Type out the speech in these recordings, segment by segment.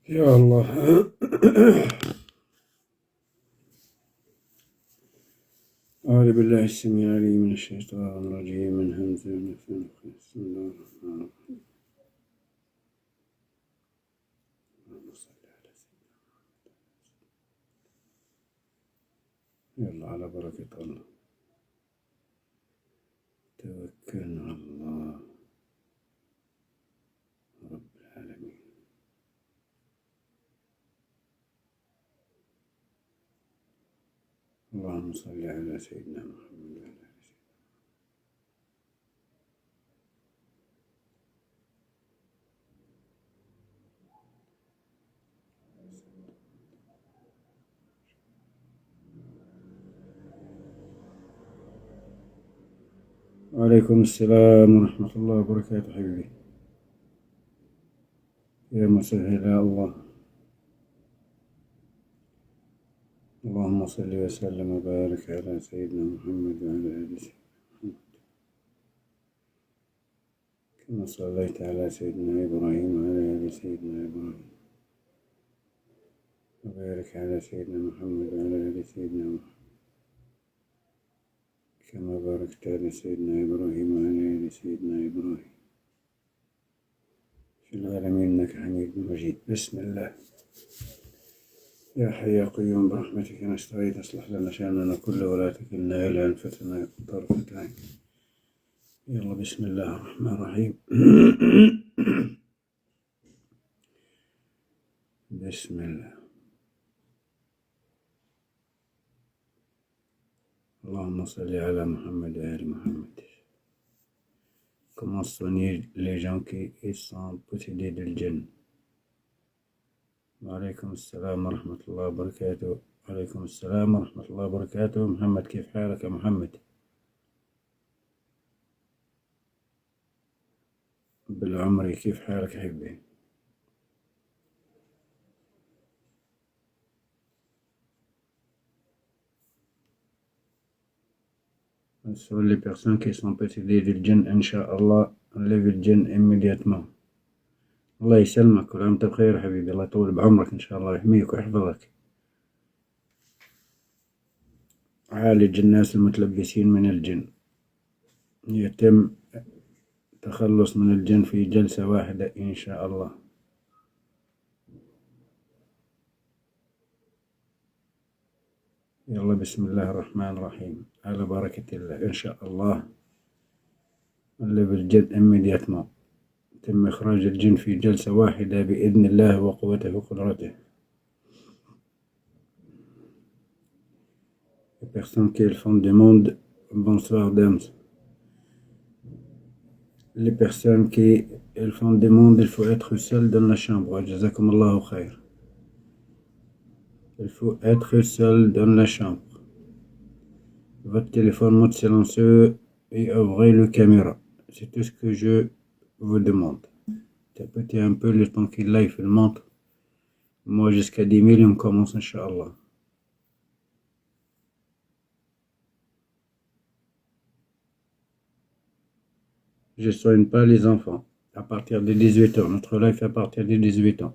يا الله. أعوذ بالله السميع العليم من الشيطان الرجيم من همزه ونفخه. بسم الله الرحمن الرحيم. اللهم صل على سيدنا محمد. يلا على بركة الله، توكلنا على الله رب العالمين. اللهم صل على سيدنا محمد وعلى آله سيدنا. وعليكم السلام ورحمة الله وبركاته حبيبي. يا مسهل يا الله. اللهم صل وسلم وبارك على سيدنا محمد وعلى آله سيدنا محمد كما صليت على سيدنا إبراهيم وعلى آل سيدنا إبراهيم، وبارك على سيدنا محمد وعلى آل سيدنا محمد كما باركت على سيدنا إبراهيم وعلى آل سيدنا إبراهيم في العالمين إنك حميد مجيد. بسم الله. يا حي يا قيوم برحمتك نستغيث، اصلح لنا شأننا كله ولا تكلنا إلى أنفسنا طرفة عين. يلا بسم الله الرحمن الرحيم. بسم الله. اللهم صل على محمد وآل محمد. Comment soigner les gens qui sont possédés de djinn? وعليكم السلام ورحمة الله وبركاته. وعليكم السلام ورحمة الله وبركاته. محمد كيف حالك يا محمد؟ بالعمري كيف حالك يا حبي؟ Sur les personnes qui sont possédées du djinn, Inch'Allah, enlève le djinn immédiatement. الله يسلمك كل عام وانت بخير حبيبي. الله يطول بعمرك إن شاء الله ويحميك ويحفظك. عالج الناس المتلبسين من الجن. يتم تخلص من الجن في جلسة واحدة إن شاء الله. يلا بسم الله الرحمن الرحيم. على بركة الله إن شاء الله. enlève الجن immédiatement. تم إخراج الجن في جلسة واحدة بإذن الله وقوته وقدرته. Les personnes qui font des mondes, bonsoir dames. Les personnes qui font des mondes, il faut être seul dans la chambre. Jazakum Allahu khair. Il faut être seul dans la chambre. Votre téléphone mode silencieux et ouvrez le caméra. C'est tout ce que je vous demande. Tapotez un peu le temps qu'il live, il montre. Moi jusqu'à 10 000 on commence Inch'Allah. Je ne soigne pas les enfants à partir de 18 ans. Notre live à partir de 18 ans.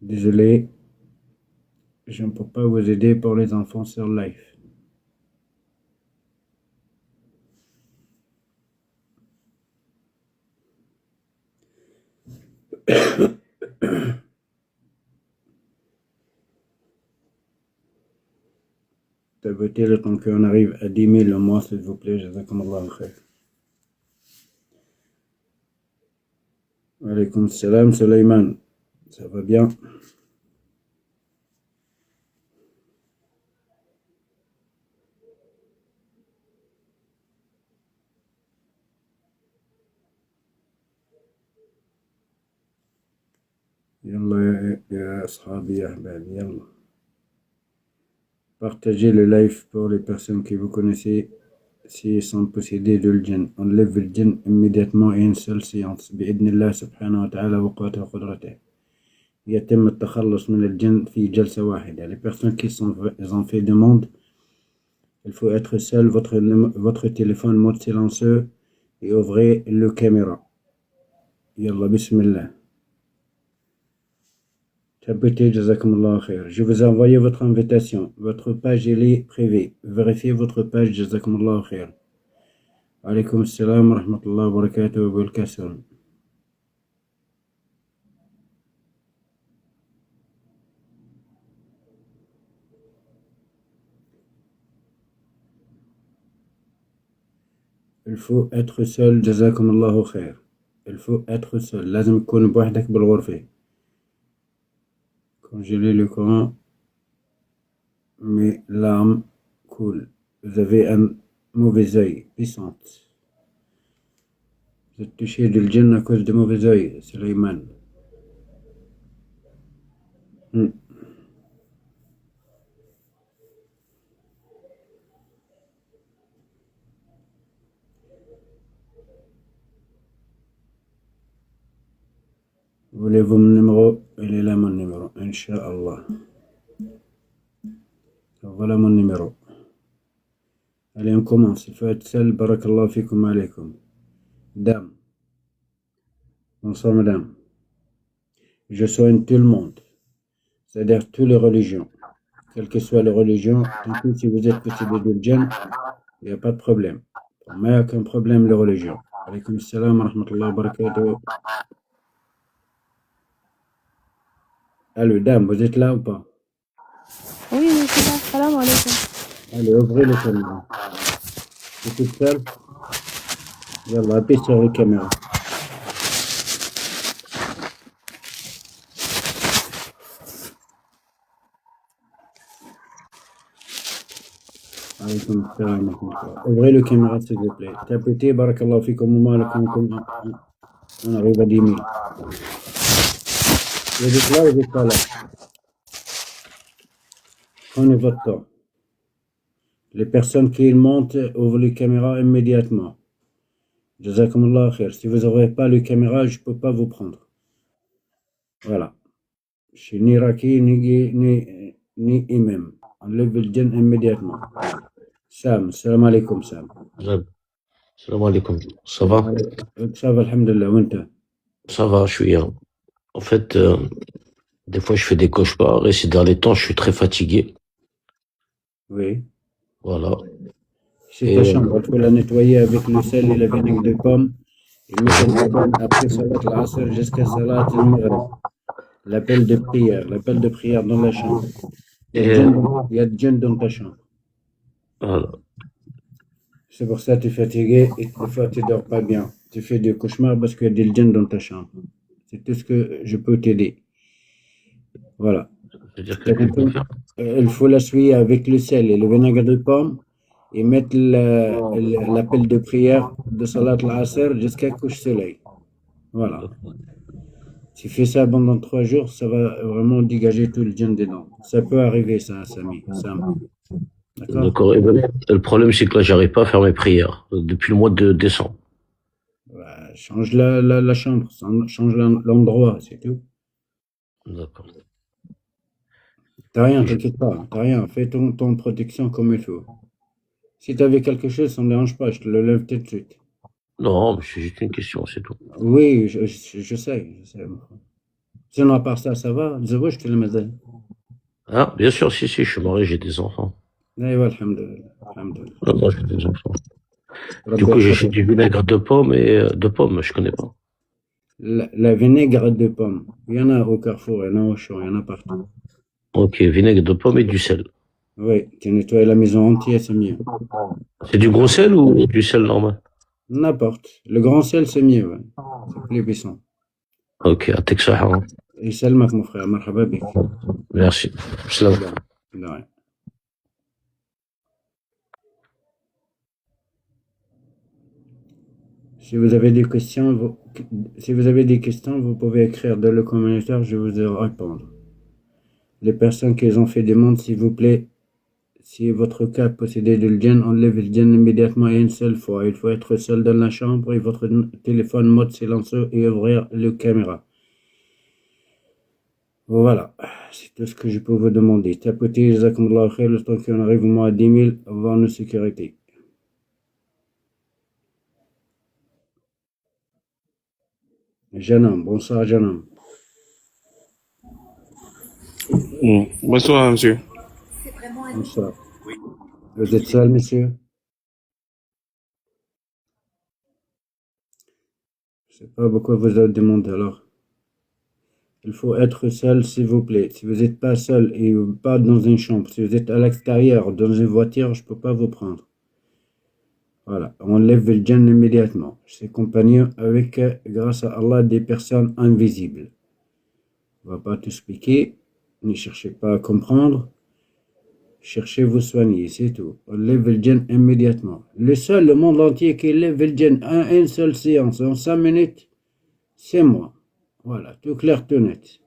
Désolé, je ne peux pas vous aider pour les enfants sur live. Tabotez le temps qu'on arrive à 10 000 au mois, s'il vous plaît. Jazakum Allahu khair. Alaykoum salam, Sulayman. Ça va bien? Yallah ya ashabi ya ahbabi, yallah. Partagez le live pour les personnes que vous connaissez s'ils sont possédés de djinn. Enlève le djinn immédiatement et une seule séance. Bi'idnillah subhanahu wa ta'ala wa quwwatihi wa qudratihi. يتم التخلص من الجن في جلسة واحدة. Les personnes qui ont fait demande, il faut être seul, votre téléphone mode silencieux et ouvrez le caméra. Yallah, bismillah. Tapotez, Jazakumullah khair. Je vous ai envoyé votre invitation. Votre page, elle est privée. Vérifiez votre page, Jazakumullah khair. Alaykoum assalam wa rahmatullahi wa barakatuh wa barakatuh. Il faut être seul, Jazakumullah khair. Il faut être seul. لازم تكون بوحدك بالغرفة. Quand je lis le Coran, mes larmes coulent. Vous avez un mauvais œil, puissante. Vous êtes touché de djinn à cause de mauvais œil, Suleiman. Voulez-vous mon numéro? Il est là mon numéro, Inch'Allah. Voilà mon numéro. Allez, on commence. Il faut être seul. Barakallahu fikum alaykum. Dame. Bonsoir, madame. Je soigne tout le monde. C'est-à-dire toutes les religions. Quelle que soit les religions, tant que si vous êtes possédé de djinn, il n'y a pas de problème. Mais il n'y a aucun problème les religions. Alaykum salam wa rahmatullahi wa barakatuh. Allô, dame, vous êtes là ou pas? Oui, c'est là. Salam alaikum. Allez, ouvrez les caméras. Vous êtes toute seule? Yallah, appuyez sur les caméras. Alaykoum salam wa rahmatullah. Ouvrez le caméra, s'il vous plaît. Tapez, barakallahu fikum wa malakum. On arrive à 10 000. Vous êtes là ou vous êtes pas là? Prenez votre temps. Les personnes qui montent, ouvrent les caméras immédiatement. Jazakumullah khair. Si vous n'aurez pas les caméras, je ne peux pas vous prendre. Voilà. Je suis ni raki, ni imam. Enlève le djinn immédiatement. Sam, salam alaikum Sam. Salam alaikum. Ça va? Ça va, alhamdulillah. Wanta? Ça va, je suis. En fait, des fois, je fais des cauchemars et ces derniers temps, je suis très fatigué. Oui. Voilà. C'est ta chambre. Il faut la nettoyer avec le sel et la vinaigre de pomme. Et mettre l'adhan après Salat al-Asr jusqu'à Salat al-Maghrib. L'appel de prière dans la chambre. Il y a de djinn dans ta chambre. Voilà. C'est pour ça que tu es fatigué et des fois tu ne dors pas bien. Tu fais des cauchemars parce qu'il y a des djinns dans ta chambre. C'est tout ce que je peux t'aider. Voilà. Il faut l'essuyer avec le sel et le vinaigre de pomme et mettre l'appel de prière de Salat al-Asr jusqu'à couche soleil. Voilà. Tu fais ça pendant 3 jours, ça va vraiment dégager tout le djinn dedans. Ça peut arriver, ça, Sami. D'accord. Et le problème, c'est que là, j'arrive pas à faire mes prières depuis le mois de décembre. Bah, change la chambre, change l'endroit, c'est tout. D'accord. T'as rien, t'inquiète pas, t'as rien. Fais ton protection comme il faut. Si t'avais quelque chose, ça me dérange pas, je te le lève tout de suite. Non, c'est juste une question, c'est tout. Oui, je sais. Sinon, à part ça, ça va. Je te le mets. Ah, bien sûr, si, je suis marié, j'ai des enfants. Alhamdulillah. Moi, j'ai des enfants. Du coup, j'achète du vinaigre de pomme et de pomme, je connais pas. La vinaigre de pomme, il y en a au Carrefour, il y en a au Auchan, il y en a partout. Ok, vinaigre de pomme et du sel. Oui, tu nettoies la maison entière, c'est mieux. C'est du gros sel ou du sel normal? N'importe. Le grand sel, c'est mieux, ouais. C'est plus puissant. Ok, à Texas. Et Salmak, mon frère, marhaba bik. Merci. Salam. De rien. Si vous avez des questions, vous pouvez écrire dans le commentaire, je vous ai répondre. Les personnes qui ont fait demande, s'il vous plaît, si votre cas possédé de djinn, enlevez le djinn immédiatement et une seule fois. Il faut être seul dans la chambre et votre téléphone mode silencieux et ouvrir la caméra. Voilà, c'est tout ce que je peux vous demander. Tapotez, jazakumullah khair, le temps qu'on arrive au mois à 10 000 avant nos sécurités. Jeune homme, bonsoir jeune homme. Bonsoir, monsieur. Bonsoir. Vous êtes seul, monsieur? Je sais pas pourquoi vous avez demandé alors. Il faut être seul, s'il vous plaît. Si vous n'êtes pas seul et pas dans une chambre, si vous êtes à l'extérieur, dans une voiture, je peux pas vous prendre. Voilà, on lève le djinn immédiatement. C'est compagnon avec, grâce à Allah, des personnes invisibles. On va pas tout expliquer. Ne cherchez pas à comprendre. Cherchez vous soigner, c'est tout. On lève le djinn immédiatement. Le monde entier qui lève le djinn en une seule séance, en 5 minutes, c'est moi. Voilà, tout clair, tout net.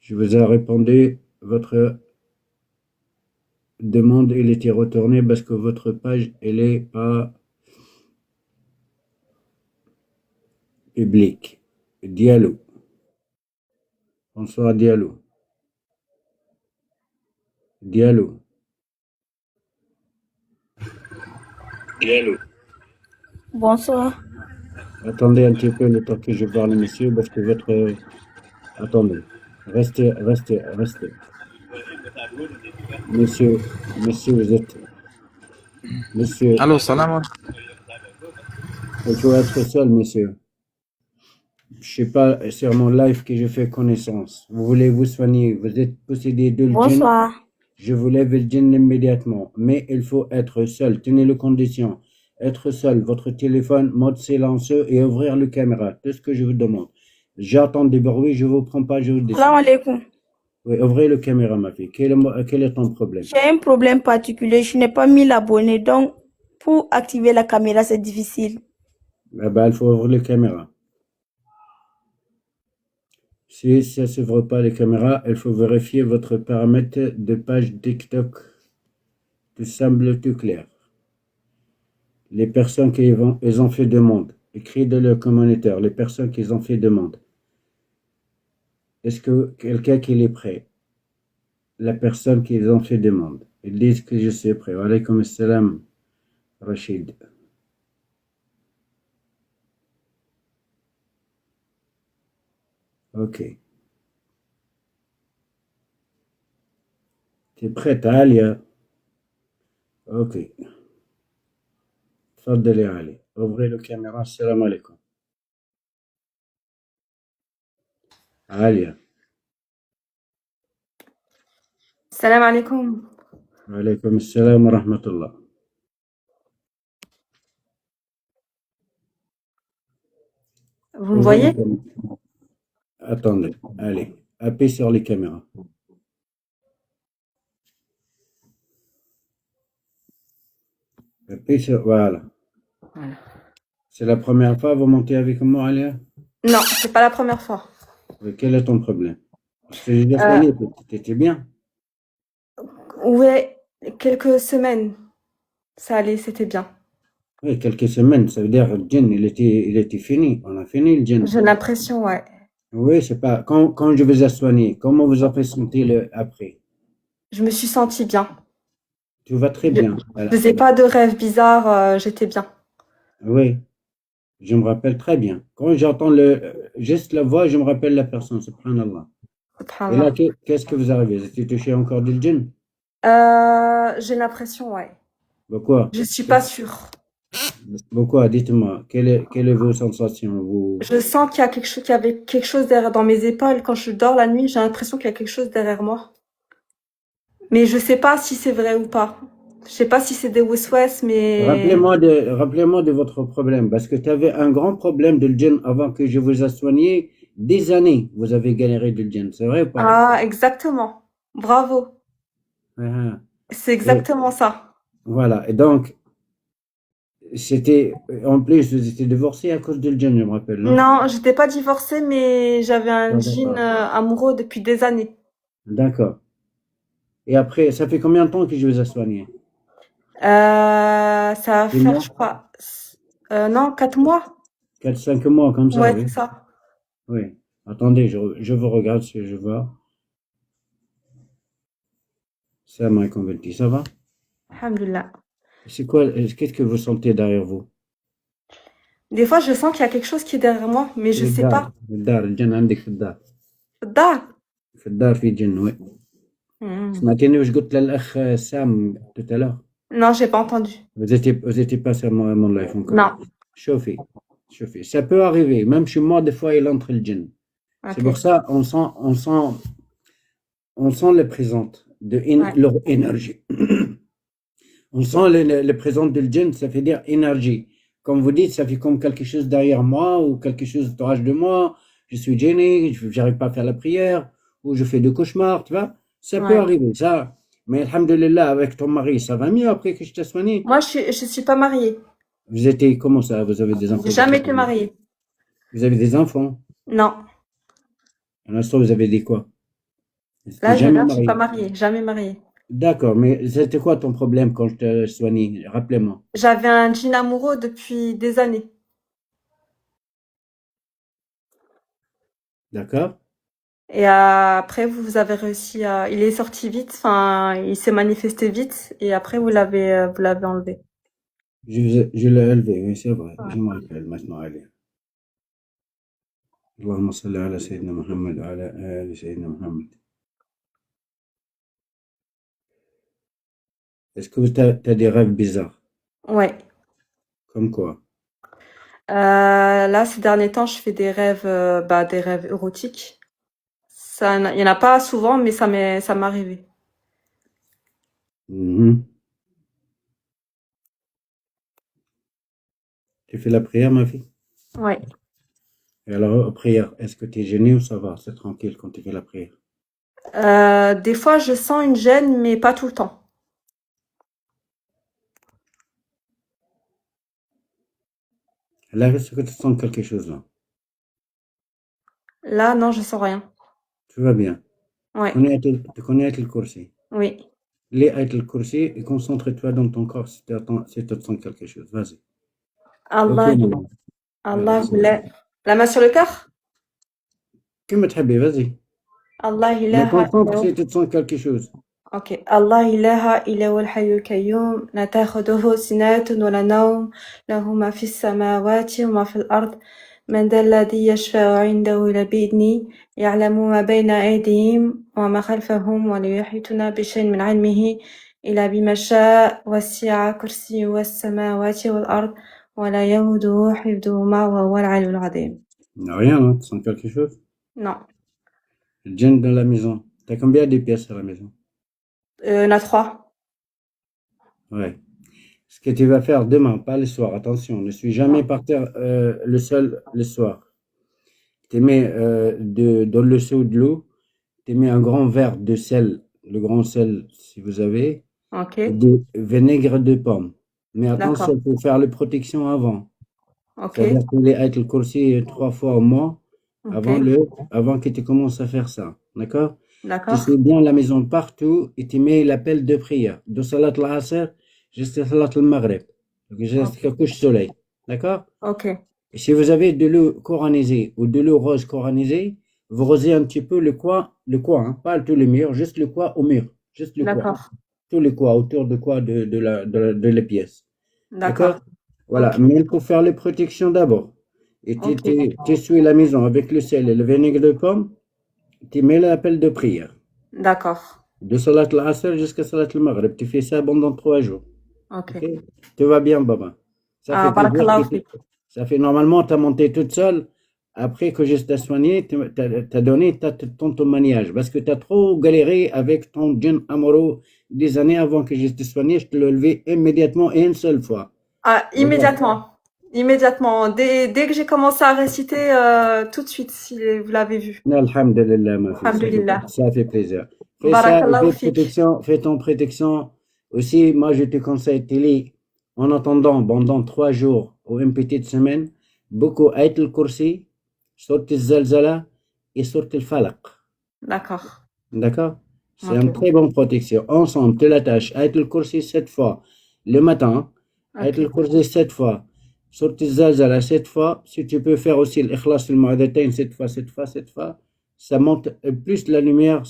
Je vous ai répondu, votre demande, elle était retournée parce que votre page, elle est pas publique. Diallo. Bonsoir, Diallo. Diallo. Bonsoir. Attendez un petit peu le temps que je parle, monsieur, parce que votre... Attendez. Restez. Monsieur, vous êtes... Monsieur, Allô, salam. il faut être seul, monsieur. Je sais pas, sur mon live que je fais connaissance. Vous voulez vous soigner, vous êtes possédé de le djinn, Bonsoir. je vous lève le djinn immédiatement. Mais il faut être seul, tenez les conditions. Être seul, votre téléphone, mode silencieux et ouvrir le caméra. Tout ce que je vous demande. J'entends des bruits, je vous prends pas, je vous descends. Salam alaikum. Oui, ouvrez le caméra, ma fille. Quel est ton problème? J'ai un problème particulier. Je n'ai pas mis l'abonné, donc pour activer la caméra, c'est difficile. Eh ben, il faut ouvrir le caméra. Si ça ne s'ouvre pas les caméras, il faut vérifier votre paramètre de page TikTok. Tout semble tout clair. Les personnes qui ils ont fait demande, écrit de leur communautaire, les personnes qui ont fait demande. Est-ce que quelqu'un qui est prêt? La personne qui ont fait demande. Ils disent que je suis prêt. Wa alaykoum assalam, Rachid. Ok. T'es prête, Alia? Ok. تفضل يا علي. Ouvrez le caméra. Salam alaikum. Alia. Salam alaikum. Wa alaykoum assalam wa rahmatullah. Vous me voyez? Attendez, allez, appuyez sur les caméras. Appuyez sur, voilà. Voilà. C'est la première fois que vous montez avec moi, Alia? Non, c'est pas la première fois. Mais quel est ton problème? Je t'ai déjà soigné, t'étais bien. Ouais, quelques semaines, ça allait, c'était bien. Oui, quelques semaines, ça veut dire le djinn, il était fini. On a fini le djinn. J'ai l'impression, ouais. Oui, c'est pas. Quand je vous ai soigné, comment vous avez senti après? Je me suis sentie bien. Tout va très bien. Je faisais pas de rêves bizarres, j'étais bien. Oui, je me rappelle très bien. Quand j'entends juste la voix, je me rappelle la personne, subhanallah. Et Subhanallah. là, qu'est-ce que vous avez? Vous étiez touché encore du djinn? J'ai l'impression, ouais. Pourquoi? Je suis pas sûre. Pourquoi? Dites-moi, quelle est vos sensations? Je sens qu'il y a qu'il y avait quelque chose derrière dans mes épaules. Quand je dors la nuit, j'ai l'impression qu'il y a quelque chose derrière moi. Mais je sais pas si c'est vrai ou pas. Je sais pas si c'est des west mais... Rappelez-moi de votre problème, parce que tu avais un grand problème de djinn avant que je vous ai soigné. Des années, vous avez galéré de djinn, c'est vrai ou pas? Ah, exactement. Bravo. Ah, C'est exactement ça. voilà, et donc, en plus, vous étiez divorcé à cause de djinn, je me rappelle, non? Non, j'étais pas divorcée, mais j'avais un Ah, djinn d'accord. amoureux depuis des années. D'accord. Et après, ça fait combien de temps que je vous ai soigné? Ça va 6 faire, mois? je crois, non, 4 mois. 4-5 mois, comme ça, Ouais, oui. c'est ça. Oui. Attendez, je vous regarde si je vois. Ça m'a convaincu, ça va? Alhamdulillah. C'est quoi, qu'est-ce que vous sentez derrière vous? Des fois, je sens qu'il y a quelque chose qui est derrière moi, mais je في sais الدار pas. في الدار الجن عندك في الدار Da. في الدار في جن وي Hmm. سمعتني واش قلت للأخ سام tout à l'heure Non, j'ai pas entendu. vous étiez pas sur mon live encore Non. شوفي ça peut arriver même chez moi des fois il entre le djinn c'est Ok. pour ça on sent les présentes Ouais. leur énergie on sent les présentes du djinn, ça fait dire énergie. Comme vous dites, ça fait comme quelque chose derrière moi ou quelque chose proche de moi. Je suis gêné, j'arrive pas à faire la prière ou je fais des cauchemars, tu vois. Ça peut Ouais. arriver, ça. Mais alhamdulillah, avec ton mari, ça va mieux après que je t'ai soigné. Moi, je suis pas mariée. Vous étiez, comment ça? Vous avez des enfants? J'ai jamais été mariée. Vous avez des enfants? Non. À l'instant, vous avez des quoi? Vous Là, étiez jamais je suis pas marié. mariée. Jamais mariée. D'accord, mais c'était quoi ton problème quand je t'ai soigné? Rappelez-moi. J'avais un djinn amoureux depuis des années. D'accord? Et après, vous avez réussi à... Il est sorti vite, enfin, il s'est manifesté vite, et après, vous l'avez enlevé. Je l'ai élevé, oui, c'est vrai. Ouais. Je me rappelle maintenant, allez. اللهم صل على سيدنا محمد وعلى آل سيدنا محمد. Est-ce que t'as des rêves bizarres? Ouais. Comme quoi? Là, ces derniers temps, je fais des rêves érotiques. Il y en a pas souvent, mais ça m'est arrivé. Mhm. Tu fais la prière, ma fille? Ouais. Et alors, prière, est-ce que tu es gêné ou ça va? C'est tranquille quand tu fais la prière? Des fois, je sens une gêne, mais pas tout le temps. Là, est-ce que tu sens quelque chose là? Là, non, je sens rien. Tout va bien. Ouais. Tu connais Ayatul Kursi? Oui. Lis Ayatul Kursi et concentre-toi dans ton corps si tu sens quelque chose. Vas-y. Allah, Ok, Allah, vas-y. la main sur le cœur? Comme tu veux, vas-y. Allah Mais ilaha concentre illa si tu sens quelque chose. Ok. Allah ilaha illa huwal hayyul qayyum la ta'khudhuhu sinatun wa la nawm lahu ma fis samawati wa ma fil ard man dhal ladhi yashfa'u 'indahu illa bi'idhnihi ya'lamu ma bayna aydihim wa ma khalfahum wa la yuhituna bi shay'in min 'ilmihi illa bima sha'a wasi'a kursiyyuhu was samawati wal ard wa la yahuduhu hifdhuhuma wa huwal 'aliyyul 'azim. Rien, hein? Tu sens quelque chose? Non. Le djinn dans la maison. T'as combien de pièces à la maison? Il y en a 3. Ouais. Ce que tu vas faire demain, pas le soir, attention, ne suis jamais par terre le seul le soir. Tu mets dans le seau de l'eau, tu mets un grand verre de sel, le grand sel si vous avez, Ok. et de vinaigre de pomme. Mais D'accord. attention, il faut faire la protection avant. Ok. C'est-à-dire que les Ayatul Kursi 3 fois au mois Ok. avant que tu commences à faire ça. D'accord? Tu D'accord. sais bien la maison partout et tu mets l'appel de prière. De Salat al-Asr jusqu'à Salat al-Maghrib. Donc, jusqu'à couche soleil. D'accord? Ok. Et si vous avez de l'eau coranisée ou de l'eau rose coranisée, vous rosez un petit peu le coin, hein, pas tous les murs, juste le coin au mur. Juste le coin. D'accord. Tout le coin, autour de quoi de la pièce. D'accord. Voilà. Ok. Mais il faut faire les protections d'abord. Et Ok. tu essuies la maison avec le sel et le vinaigre de pomme, tu mets l'appel de prière. D'accord. De Salat al-Asr jusqu'à Salat al-Maghrib. Tu fais ça pendant 3 jours. Ok. Ok? Tout va bien, Baba. Ça Ah, fait plaisir. barakallahu fik. Ça fait normalement, tu as monté toute seule. Après que je t'ai soigné, tu as donné ton témoignage. Parce que tu as trop galéré avec ton djinn amoureux des années avant que je t'ai soigné. Je te l'ai levé immédiatement et une seule fois. Ah, immédiatement. Immédiatement. Dès que j'ai commencé à réciter, tout de suite, si vous l'avez vu. Alhamdulillah, ma fille. Alhamdulillah. Ça fait plaisir. Fais ça, Barakallahu fais fik. fais ton protection. Aussi, moi, je te conseille, télé, en attendant, pendant 3 jours ou une petite semaine, beaucoup Ayatul Kursi, Sourate al-Zalzala et Sourate al-Falaq. D'accord. D'accord? C'est Ok. une très bonne protection. Ensemble, tu l'attaches. Ayatul Kursi 7 fois le matin. Ok. Ayatul Kursi 7 fois. Sourate al-Zalzala 7 fois. Si tu peux faire aussi l'Ikhlas al-Mu'adatayn 7 fois, 7 fois, 7 fois, ça monte plus la lumière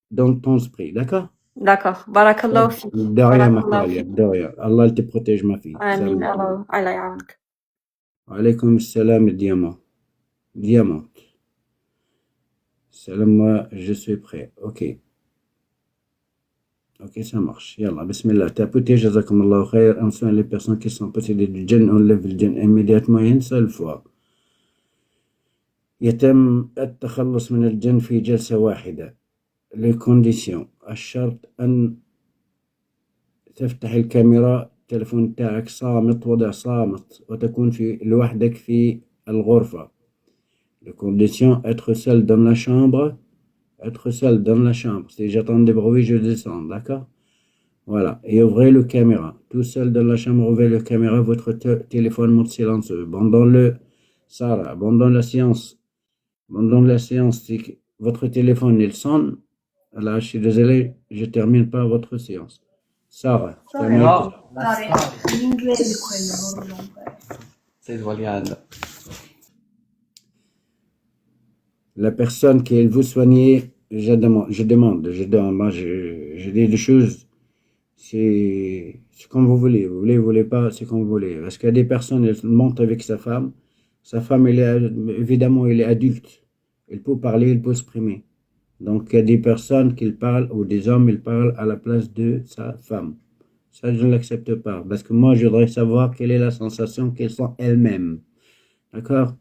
dans ton esprit. D'accord? D'accord. Barakallahu fik. De rien, ma Barakallahu fille, fik. de rien. Allah te protège, ma fille. Amin. Salam. Allah ya'awnak. Alaykoum salam, diamant. Diamant. Salam, moi, je suis prêt. Ok. Ok, ça marche. Yallah, bismillah. Tapoutez, jazakumullahu khair. Enfin, les personnes qui sont possédées du djinn, on lève le djinn immédiatement une seule fois. يتم التخلص من الجن في جلسة واحدة. Les conditions. الشرط أن تفتح الكاميرا، التلفون تاعك صامت، وضع صامت، وتكون لوحدك في الغرفة. Les conditions, être seul dans la chambre. Être seul dans la chambre. Si j'entends des bruits, je descends, d'accord? Voilà. Et ouvrez le caméra. Tout seul dans la chambre, ouvrez le caméra, votre téléphone monte silencieux. Sarah, pendant la séance, si votre téléphone il sonne, là, je suis désolé, je termine pas votre séance. Sarah, termine. La personne qui vous soignez, je demande, moi, je dis des choses, c'est comme vous voulez, vous voulez pas, c'est comme vous voulez. Parce qu'il y a des personnes, elles montent avec sa femme, évidemment, elle est adulte. Il peut parler, il peut exprimer. Donc, il y a des personnes qui parlent, ou des hommes, ils parlent à la place de sa femme. Ça, je ne l'accepte pas. Parce que moi, je voudrais savoir quelle est la sensation qu'elles sont elles-mêmes. D'accord?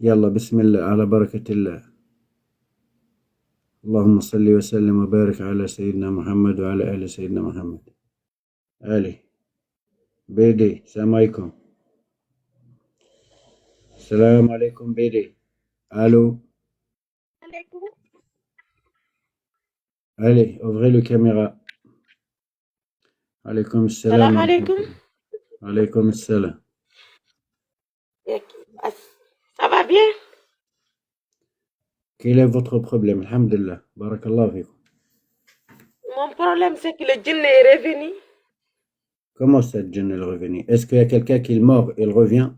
Yallah, bismillah, ala barakatillah. Allahumma salli wa sallim wa barik ala Sayyidina Muhammad wa ala ali Sayyidina Muhammad. Allez. Bédé, salam alaikum. Salam alaikum, Bédé. Allô? Allez, ouvrez le caméra. Alaikum salam. Salam alaikum. Alaikum salam. Ça va bien? Quel est votre problème? Alhamdulillah. Barakallah fikum. Mon problème, c'est que le djinn est revenu. Comment ça, le djinn est revenu? Est-ce qu'il y a quelqu'un qui est mort et il revient?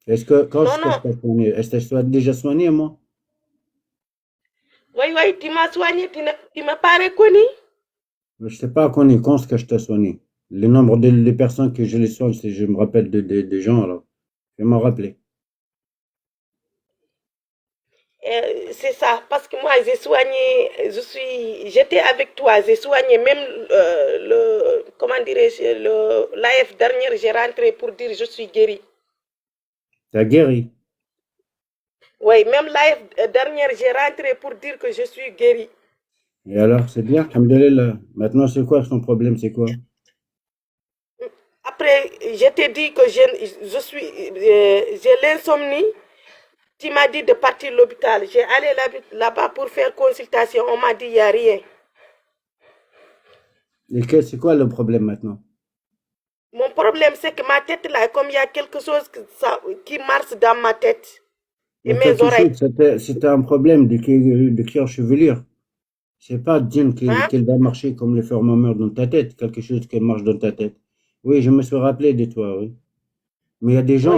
Est-ce que quand Non, je t'ai soigné, est-ce que je t'ai déjà soigné, moi? Oui, tu m'as soigné, tu m'as pas reconnu. Je ne t'ai pas connu. Quand est-ce que je t'ai soigné? Le nombre de personnes que je les soigne, si je me rappelle des gens, alors, je vais m'en rappeler. C'est ça, parce que moi, j'ai soigné, j'étais avec toi, j'ai soigné même comment dirais-je, l'AF dernière, j'ai rentré pour dire je suis guéri. T'as guéri? Oui, même l'AF dernière, j'ai rentré pour dire que je suis guéri. Et alors, c'est bien, alhamdulillah. Maintenant, c'est quoi ton problème, c'est quoi? Après, je t'ai dit que j'ai l'insomnie. Tu m'as dit de partir à l'hôpital. J'ai allé là-bas pour faire consultation. On m'a dit il n'y a rien. Et c'est quoi le problème maintenant? Mon problème, c'est que ma tête, là, comme il y a quelque chose qui marche dans ma tête et mes oreilles. C'était un problème de cuir chevelure. C'est pas djinn qui va marcher comme le thermomètre dans ta tête, quelque chose qui marche dans ta tête. Oui, je me suis rappelé de toi, oui. Mais il y a des gens,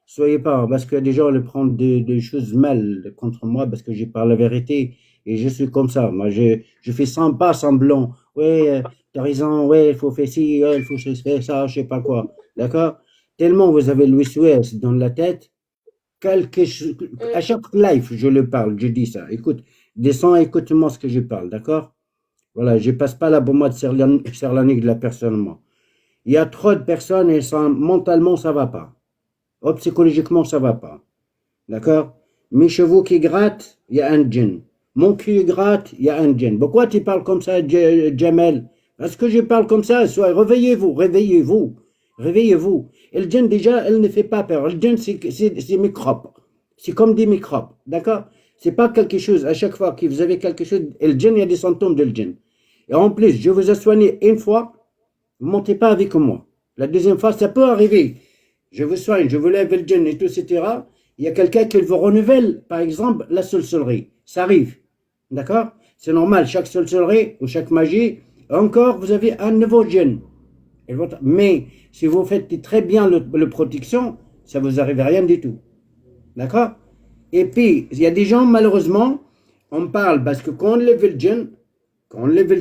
soyez pas, parce qu'il y a des gens qui prennent des choses mal contre moi parce que je parle la vérité et je suis comme ça. Moi, je fais pas semblant. Ouais, t'as raison, ouais, il faut faire ci, il faut faire ça, je sais pas quoi. D'accord? Tellement vous avez Louis Suez dans la tête, à chaque live, je le parle, je dis ça. Écoute, descends, écoute-moi ce que je parle, d'accord? Voilà, je passe pas la bombe de serlanique de la personne, moi. Il y a trop de personnes et mentalement, ça va pas. Psychologiquement, ça va pas. D'accord? Mes chevaux qui grattent, il y a un djinn. Mon cul gratte, il y a un djinn. Pourquoi tu parles comme ça, Jamel? Parce que je parle comme ça, réveillez-vous. Et le djinn, déjà, elle ne fait pas peur. Le djinn, c'est microbes. C'est comme des microbes. D'accord? C'est pas quelque chose, à chaque fois que vous avez quelque chose, et le djinn, il y a des symptômes de le djinn. Et en plus, je vous ai soigné une fois, vous ne montez pas avec moi. La deuxième fois, ça peut arriver. Je vous soigne, je vous lève le djinn et tout, etc. Il y a quelqu'un qui vous renouvelle, par exemple, la sorcellerie. Ça arrive. D'accord? C'est normal, chaque sorcellerie ou chaque magie, encore, vous avez un nouveau djinn. Mais si vous faites très bien le protection, ça ne vous arrive à rien du tout. D'accord? Et puis, il y a des gens, malheureusement, on parle parce que quand on lève le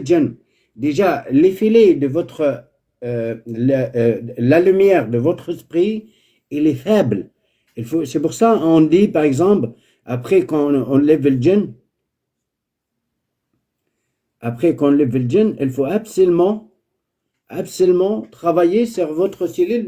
djinn, déjà, l'effet de votre, la lumière de votre esprit, il est faible. C'est pour ça on dit, par exemple, après qu'on lève le djinn, il faut absolument travailler sur votre cellule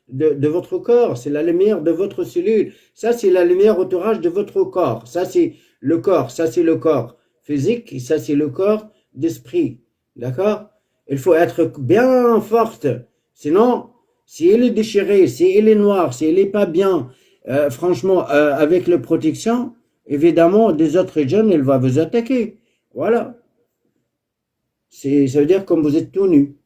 de votre corps. C'est la lumière de votre cellule. Ça, c'est la lumière entourage de votre corps. Ça, c'est le corps. Ça, c'est le corps physique. Et ça, c'est le corps d'esprit. D'accord? Il faut être bien forte. Sinon, si elle est déchirée, si elle est noire, si elle n'est pas bien, franchement, avec la protection, évidemment, des autres jeunes, elle va vous attaquer. Voilà. Ça veut dire comme vous êtes tout nu.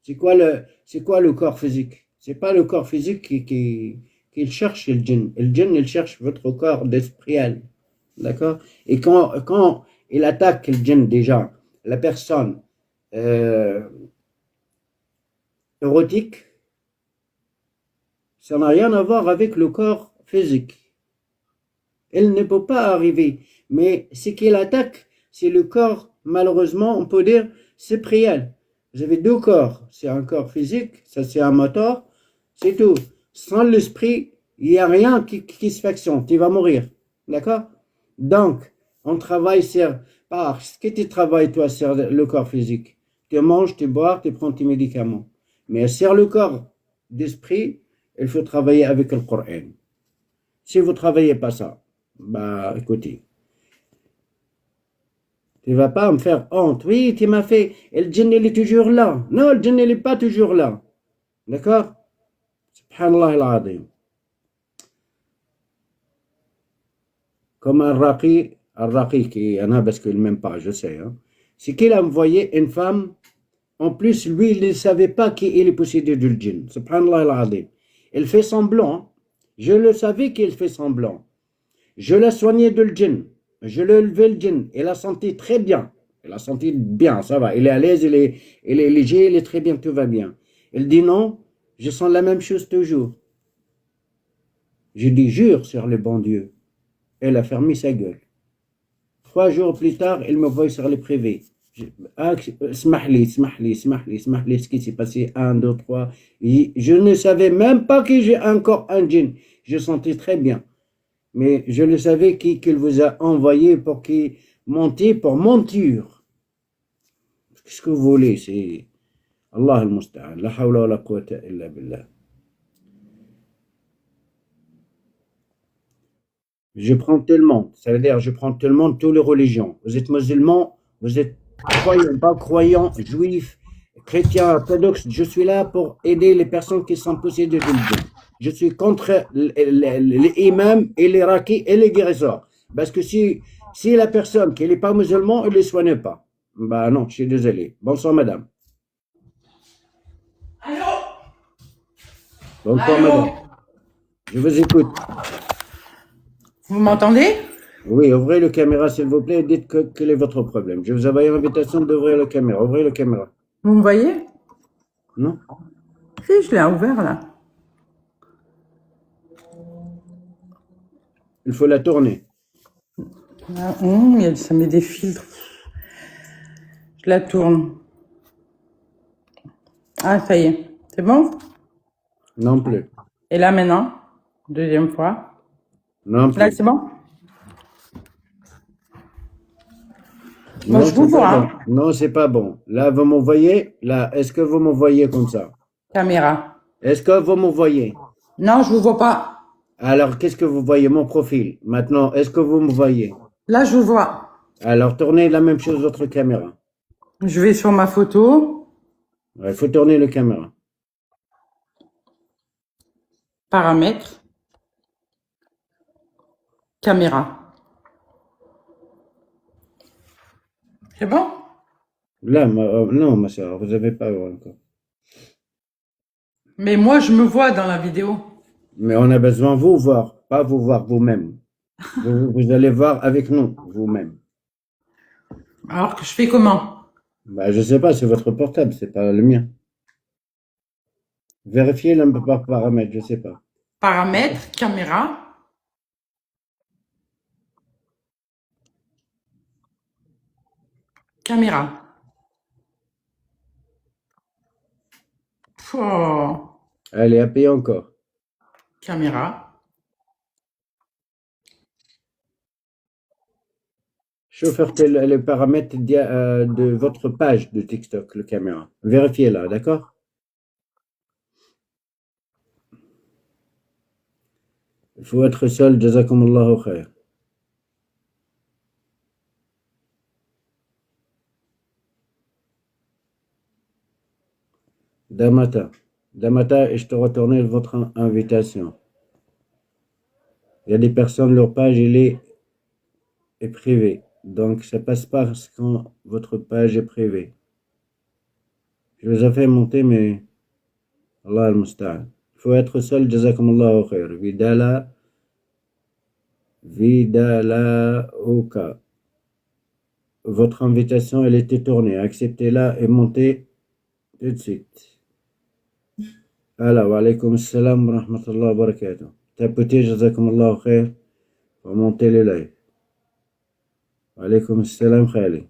C'est quoi le corps physique? C'est pas le corps physique qu'il cherche le djinn. Le djinn, il cherche votre corps d'esprit. D'accord? Et quand il attaque le djinn déjà, la personne érotique, ça n'a rien à voir avec le corps physique. Elle ne peut pas arriver. Mais ce qu'il attaque, c'est le corps, malheureusement, on peut dire, spirituel. Vous avez deux corps. C'est un corps physique, ça c'est un moteur, c'est tout. Sans l'esprit, il n'y a rien qui se factionne. Tu vas mourir. D'accord? Donc, on travaille sur... Parce que tu travailles, toi, sur le corps physique. Tu manges, tu bois, tu prends tes médicaments. Mais sur le corps d'esprit, il faut travailler avec le Coran. Si vous ne travaillez pas ça, bah écoutez, tu ne vas pas me faire honte. Oui, tu m'as fait, et le djinn il est toujours là. Non, le djinn il n'est pas toujours là. D'accord? Subhanallah al-Azim. Comme un raqi qui en a parce qu'il ne m'aime pas, je sais. Hein. C'est qu'il a envoyé une femme. En plus, lui, il ne savait pas qu'il est possédé du djinn. Subhanallah al-Azim. Il fait semblant. Je le savais qu'il fait semblant. Je l'ai soigné de le djinn. Je l'ai levé le djinn. Il a senti très bien. Il a senti bien, ça va. Il est à l'aise, il est léger, il est très bien, tout va bien. Il dit non, je sens la même chose toujours. Je dis jure sur le bon Dieu. Elle a fermé sa gueule. 3 jours plus tard, il me voit sur les privés. Smahli, ce qui s'est passé, 1, 2, 3. Je ne savais même pas que j'ai encore un djinn. Je sentais très bien. Mais je le savais qu'il vous a envoyé pour qu'il monte pour monture. Qu'est-ce que vous voulez? C'est Allah al-Musta'an. La hawla wa la quwwata illa billah. Je prends tout le monde. Ça veut dire je prends tout le monde, toutes les religions. Vous êtes musulmans, vous êtes croyants, pas croyants, juifs, chrétiens, orthodoxes. Je suis là pour aider les personnes qui sont possédées de djinn. Je suis contre les imams et les raqis et les guérisseurs. Parce que si la personne qui n'est pas musulman, elle ne les soigne pas. Bah non, je suis désolé. Bonsoir madame. Allô? Bonsoir Allô? madame. Je vous écoute. Vous m'entendez? Oui, ouvrez la caméra s'il vous plaît et dites quel est votre problème. Je vous envoie l'invitation d'ouvrir la caméra. Ouvrez la caméra. Vous me voyez? Non? Si, je l'ai ouvert là. Il faut la tourner. Ah, ça met des filtres. Je la tourne. Ah, ça y est. C'est bon? Non plus. Et là maintenant? Deuxième fois. Non plus. Là, c'est bon? Moi, Non, je vous c'est pas vois. bon. Non, c'est pas bon. Là, vous m'envoyez. Là, est-ce que vous m'envoyez comme ça? Caméra. Est-ce que vous m'envoyez? Non, je vous vois pas. Alors, qu'est-ce que vous voyez? Mon profil. Maintenant, est-ce que vous me voyez? Là, je vous vois. Alors, tournez la même chose votre caméra. Je vais sur ma photo. Il faut tourner la caméra. Paramètres. Caméra. C'est bon? Là, non, ma soeur, vous n'avez pas encore. Mais moi, je me vois dans la vidéo. Mais on a besoin de vous voir, pas vous voir vous-même. Vous allez voir avec nous, vous-même. Alors que je fais comment? Bah, je sais pas, c'est votre portable, c'est pas le mien. Vérifiez le paramètre, je sais pas. Paramètres, caméra. Caméra. Oh. Allez, appuyez encore. Caméra. Chauffeur, les paramètres de votre page de TikTok, le caméra. Vérifiez là, d'accord? Il faut être seul, jazakumullahu khair. Damata. Damata, et je te retourne votre invitation. Il y a des personnes, leur page, est privée. Donc, ça passe pas quand votre page est privée. Je les ai fait monter, mais Allah al-Musta'an. Il faut être seul, jazakumullahu khair. Vidala Oka. Votre invitation, elle était tournée. Acceptez-la et montez tout de suite. Alors, wa alaykoum salam wa rahmatullahi wa barakatuh. Tapotez, jazakumullahu khair, pour monter le live. Wa alaykoum salam khali.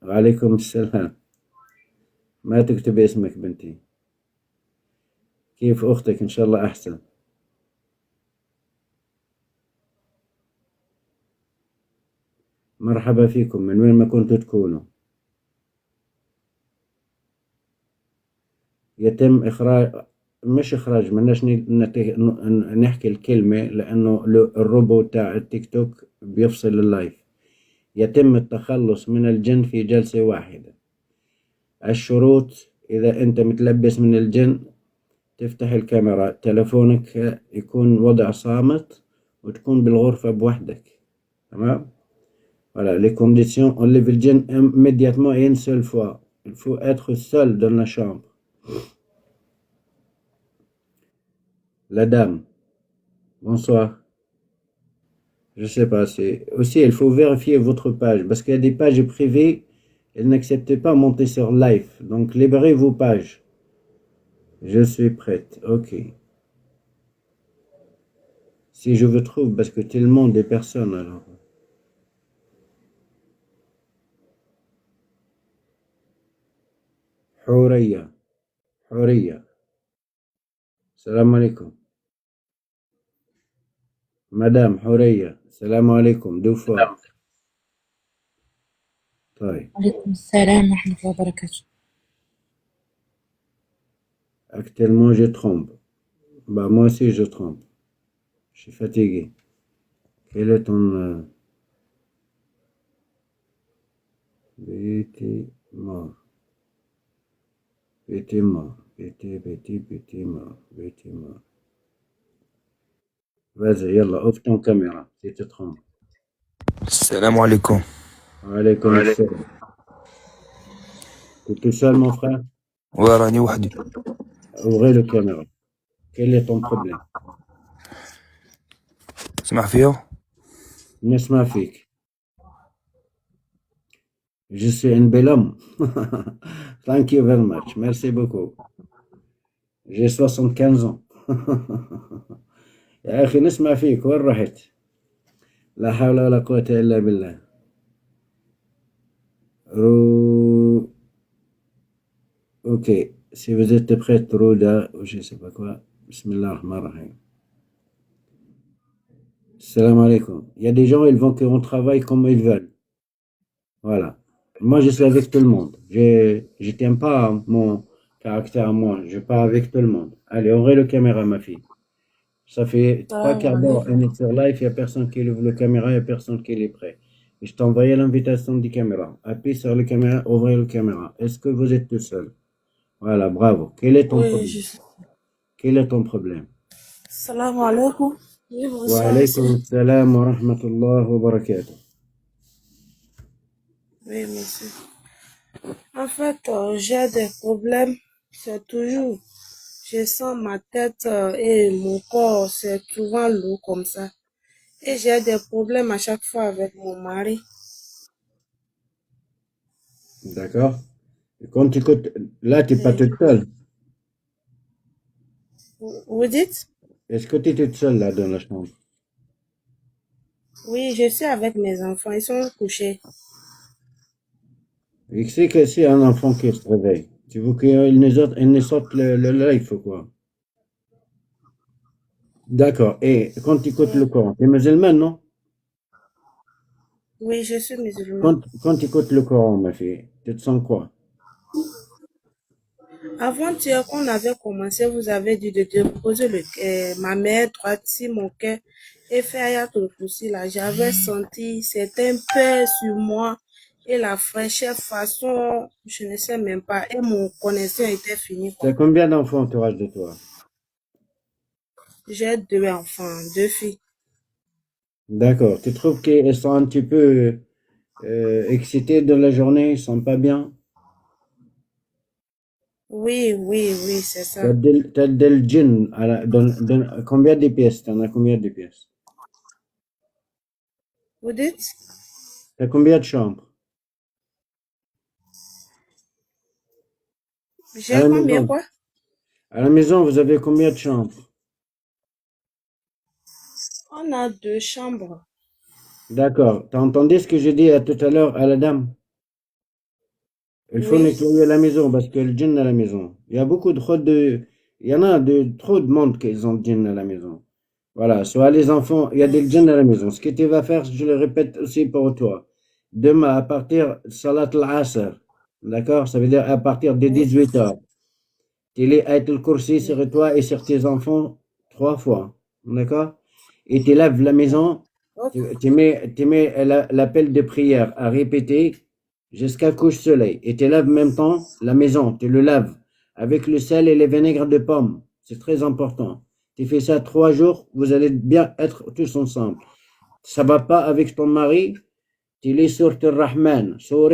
Wa alaykoum salam. ما تكتب اسمك بنتي. كيف أختك؟ إن شاء الله أحسن. مرحبا فيكم من وين ما كنتوا تكونوا. يتم إخراج، مش إخراج، مناش نحكي الكلمة لأنه الروبوت تاع التيك توك بيفصل اللايف. يتم التخلص من الجن في جلسة واحدة. الشروط: إذا أنت متلبس من الجن تفتح الكاميرا، تلفونك يكون وضع صامت وتكون بالغرفة بوحدك. تمام؟ Voilà, les conditions, on lève le djinn immédiatement et une seule fois. Il faut être seul dans la chambre. La dame, bonsoir. Je sais pas, c'est aussi, il faut vérifier votre page parce qu'il y a des pages privées, elles n'acceptent pas monter sur live. Donc, libérez vos pages. Je suis prête, ok. Si je vous trouve, parce que tellement de personnes alors. حورية حورية السلام عليكم مدام حورية السلام عليكم دو فوا طيب وعليكم السلام ورحمة الله وبركاته. actuellement je trompe. Bah moi aussi je trompe. Je suis fatigué. Quel est ton Béti mort. Béti mort. Béti mort. Béti mort. Vas-y, yallah, ouvre ton caméra si tu te trompes. Salam alaikum. Alaykoum assalam. T'es tout seul mon frère? Ouais, راني وحدي. Ouvrez le caméra. Quel est ton problème? اسمع فيها؟ نسمع فيك. Je suis un bel homme. Thank you very much. Merci beaucoup. J'ai 75 ans. يا أخي نسمع فيك وين رحت؟ لا حول ولا قوة إلا بالله. Ok, si vous êtes prête, Rouda, ou je sais pas quoi, Bismillah ar-Rahman ar-Rahim. Salam alaikum. Il y a des gens, ils vont qu'on travaille comme ils veulent. Voilà. Moi, je suis avec tout le monde. Je tiens pas mon caractère à moi. Je pars avec tout le monde. Allez, ouvrez le caméra, ma fille. Ça fait 3/4 d'heure, on est sur live, il n'y a personne qui ouvre la caméra, il n'y a personne qui est prêt. Et je t'ai envoyé l'invitation du caméra. Appuyez sur la caméra, ouvrez la caméra. Est-ce que vous êtes tout seul? Voilà, bravo. Quel est ton problème? Quel est ton problème? Salam alaikum. Wa alaykoum salam wa rahmatullah wa barakatuh. Oui, monsieur. En fait, j'ai des problèmes. C'est toujours, je sens ma tête et mon corps, c'est souvent lourd comme ça. Et j'ai des problèmes à chaque fois avec mon mari. D'accord? Et quand tu écoutes, là, tu n'es pas toute seule. Vous dites? Est-ce que tu es toute seule là dans la chambre? Oui, je suis avec mes enfants. Ils sont couchés. Et c'est que c'est un enfant qui se réveille. Tu veux qu'il ne sorte le live ou quoi? D'accord. Et quand tu écoutes le Coran, tu es musulman, non? Oui, je suis musulman. Quand tu écoutes le Coran, ma fille, tu te sens quoi? Avant-hier, quand on avait commencé, vous avez dit de déposer ma main droite sur mon cœur et faire ayatul kursi là. J'avais senti certains paix sur moi et la fraîcheur façon, je ne sais même pas. Et mon connexion était finie, Tu as quoi. combien d'enfants entourage de toi? J'ai 2 enfants, 2 filles. D'accord. Tu trouves qu'ils sont un petit peu excités de la journée, ils sont pas bien? Oui, oui, oui, c'est ça. T'as del djinn combien de pièces? T'en as combien de pièces? Vous dites? T'as combien de chambres? À J'ai la combien maison. quoi? À la maison, vous avez combien de chambres? On a 2 chambres. D'accord. T'as entendu ce que j'ai dit tout à l'heure à la dame? Il faut Oui, nettoyer la maison parce qu'il y a le djinn à la maison. Il y a il y en a trop de monde qui ont le djinn à la maison. Voilà. Soit les enfants, il y a des djinns à la maison. Ce que tu vas faire, je le répète aussi pour toi. Demain, à partir de Salat al-Asr, d'accord? Ça veut dire à partir de oui, 18h. Tu lis Ayat al-Kursi oui. sur toi et sur tes enfants 3 fois. D'accord? Et tu laves la maison. Ok, Tu mets l'appel de prière à répéter jusqu'à couche soleil. Et tu laves en même temps la maison. Tu le laves avec le sel et les vinaigres de pomme. C'est très important. Tu fais ça 3 jours, vous allez bien être tous ensemble. Ça va pas avec ton mari, tu lis Surat al-Rahman, sur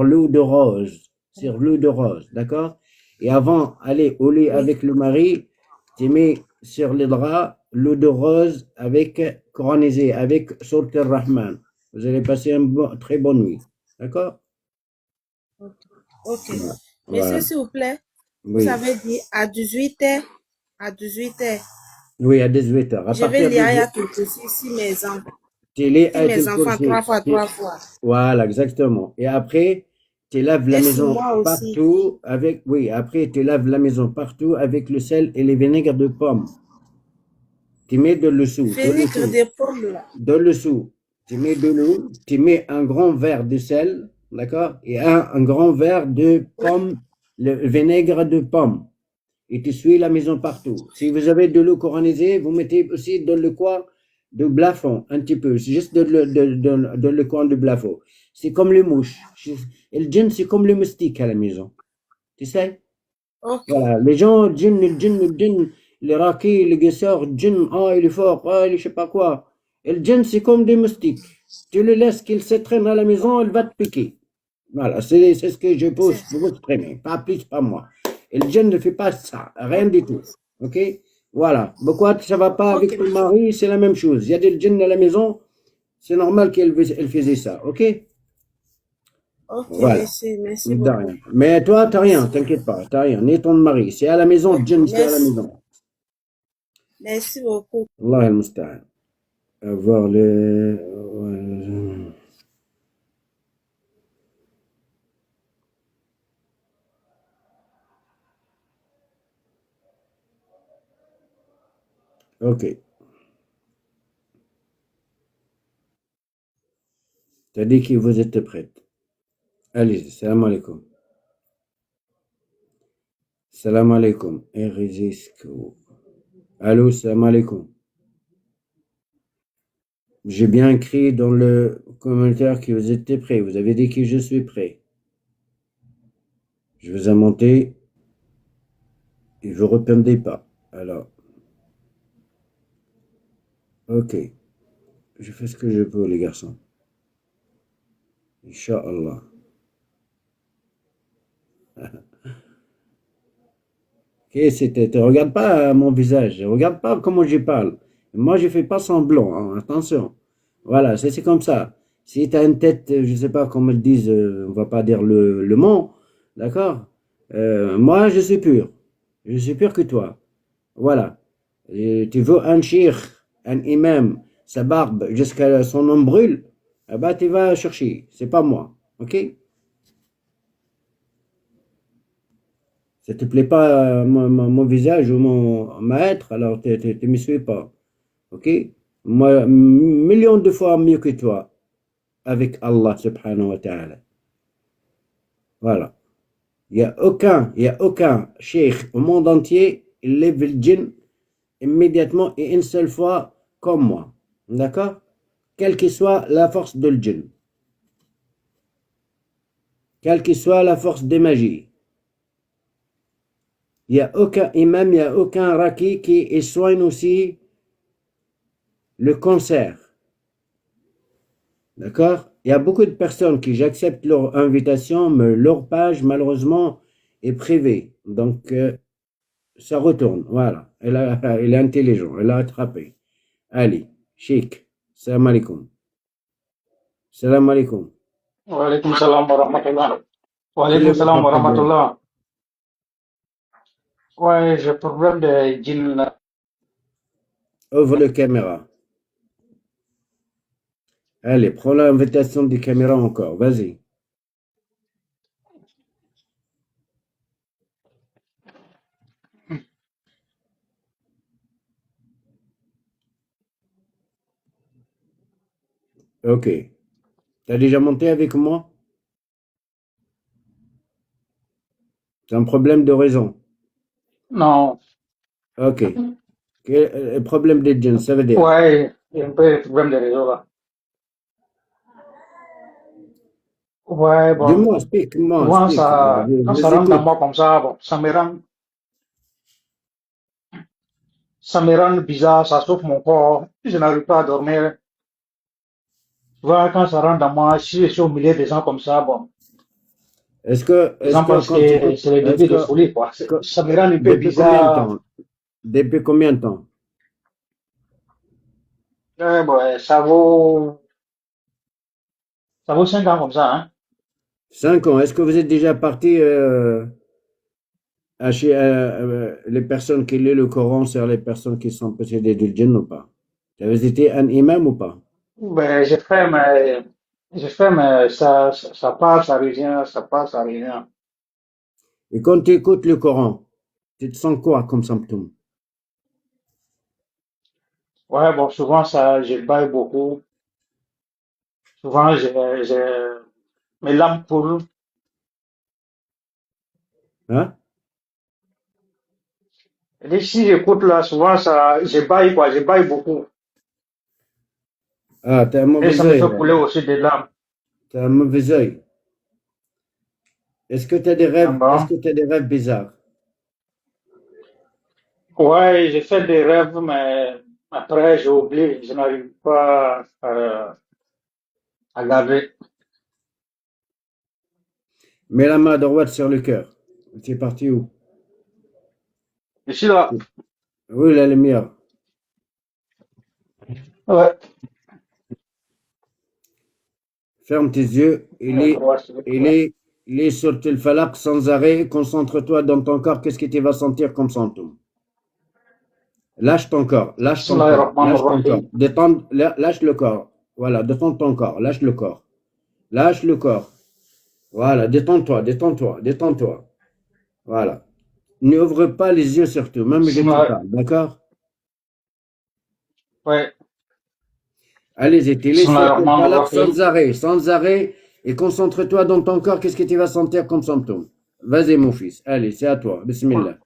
l'eau de rose. Sur l'eau de rose, d'accord? Et avant d'aller au lit oui. avec le mari, tu mets sur les draps l'eau de rose avec coranisé, avec Surat al-Rahman. Vous allez passer une très bonne nuit, d'accord? Ok. Monsieur, Voilà. s'il vous plaît, vous Oui. avez dit à 18h. À 18h. Oui, à 18h. À Je vais partir de lire Ayatul Kursi si mes enfants. tu lis Si mes Ayatul enfants, Kursi. 3 fois. Voilà, exactement. Et après, tu laves la Et sur maison moi aussi. partout avec, oui, après, tu laves la maison partout avec le sel et les vinaigres de pomme. Tu mets de Vinaigre de pomme là. dans le dessous. Tu mets de l'eau, tu mets un grand verre de sel, d'accord, et un grand verre de pomme, le vinaigre de pomme. Et tu suis la maison partout. Si vous avez de l'eau coronisée, vous mettez aussi dans le coin de plafond, un petit peu, c'est juste dans le coin du plafond. C'est comme les mouches. Et le djinn, c'est comme les moustiques à la maison. Tu sais? Ok. Voilà. Les gens, le djinn, les rakis, les guesseurs, le djinn, ah, il est fort, ah, il est je sais pas quoi. Et le djinn, c'est comme des moustiques. Tu le laisses qu'il se traîne à la maison, il va te piquer. Voilà, c'est ce que je pose pour vous exprimer. Pas plus, pas moi. Et le djinn ne fait pas ça, rien du tout. Ok? Voilà. Pourquoi ça va pas avec Ok, ton mari? C'est la même chose. Il y a des djinns à la maison, c'est normal qu'elle faisait ça. Ok? ok, Voilà. merci De beaucoup. rien. Mais toi, t'as rien, Merci beaucoup. t'inquiète pas, t'as rien. Ni ton mari. C'est à la maison, Ok, djinn, c'est à la merci. maison. Merci beaucoup. Allah al-Musta'an. Avoir le. Ok. T'as dit que vous êtes prête. Allez, salam alaikum. Salam alaikum. Allô, salam alaikum. J'ai bien écrit dans le commentaire que vous étiez prêts. Vous avez dit que je suis prêt. Je vous ai monté et vous ne répondez pas. Alors, ok. Je fais ce que je peux, les garçons. Inch'Allah. Ok, tu regardes pas mon visage. Regarde pas comment je parle. Moi, je fais pas semblant. Hein, attention. Voilà, c'est comme ça. Si tu as une tête, je sais pas comment ils disent, on va pas dire le mot, d'accord? Moi, je suis pur. Je suis pur que toi. Voilà. Et tu veux un cheikh, un imam, sa barbe jusqu'à son nombril, eh ben, tu vas chercher. C'est pas moi. Ok? Ça te plaît pas mon visage ou mon être, alors tu ne me suis pas. Ok? Moi, millions de fois mieux que toi avec Allah subhanahu wa ta'ala. Voilà. Il n'y a aucun cheikh au monde entier, il lève le djinn immédiatement et une seule fois comme moi. D'accord? Quelle que soit la force de le djinn. Quelle que soit la force des magies. Il n'y a aucun imam, il n'y a aucun raki qui soigne aussi le cancer. D'accord? Il y a beaucoup de personnes qui j'accepte leur invitation, mais leur page, malheureusement, est privée. Donc, ça retourne. Voilà. Il est intelligent. Elle a attrapé. Allez, chic. Salam alaikum. Salam alaikum. Wa alaikum salam wa rahmatullah. Wa Quel alaikum est salam votre wa problème? rahmatullah. Ouais, j'ai problème de djinn là. Ouvre la caméra. Allez, prends l'invitation des caméras encore. Vas-y. Ok. T'as déjà monté avec moi? C'est un problème de raison. Non. Ok. Problème de djinn, ça veut dire. Ouais, il y a un peu de problème de réseau là. Ouais, bon. Dis-moi, explique-moi, Souvent, explique. quand Je ça rentre dans écoute. moi comme ça, bon, ça me rend bizarre, ça souffle mon corps. Je n'arrive pas à dormir. Souvent, quand ça rentre dans moi, si je suis au milieu des gens comme ça, bon, Est-ce que, les gens pensent quand tu que écoutes, c'est le début de folie, quoi. Ça me rend un peu depuis combien de bizarre. temps? Depuis combien de temps? Bon, ça vaut 5 ans comme ça, hein. 5 ans. Est-ce que vous êtes déjà parti chez les personnes qui lisent le Coran sur les personnes qui sont possédées du djinn ou pas? Tu avais été un imam ou pas? Ben, mais ça passe, ça revient, ça passe, ça revient. Et quand tu écoutes le Coran, tu te sens quoi comme symptôme? Ouais, bon, souvent, je baille beaucoup. Souvent, mes lampes coulent. Hein? Et si j'écoute là, souvent, je baille, quoi, je baille beaucoup. Ah, t'as un Et mauvais ça me œil, fait là. couler aussi des larmes. T'as un mauvais œil. Est-ce que tu as des Ah rêves, est-ce bon? que tu as des rêves bizarres? Ouais, j'ai fait des rêves, mais après, j'ai oublié, je n'arrive pas à garder. Mets la main droite sur le cœur. Tu es parti où? Ici, là, Oui, la lumière. ouais, Ferme tes yeux. Il est sur le falaq sans arrêt. Concentre-toi dans ton corps. Qu'est-ce que tu vas sentir comme symptôme? Lâche ton corps. Lâche ton corps. Lâche ton corps. Bismillahirrahmanirrahim. Lâche le corps. Voilà, détends ton corps. Lâche le corps. Lâche le corps. Voilà, détends-toi, détends-toi, détends-toi. Voilà. N'ouvre pas les yeux surtout, même je te Bismillah. parle, d'accord? Ouais, Allez-y, tu lis sur le falaq Bismillahirrahmanirrahim. sans arrêt, et concentre-toi dans ton corps, qu'est-ce que tu vas sentir comme symptôme? Vas-y, mon fils, allez, c'est à toi, bismillah.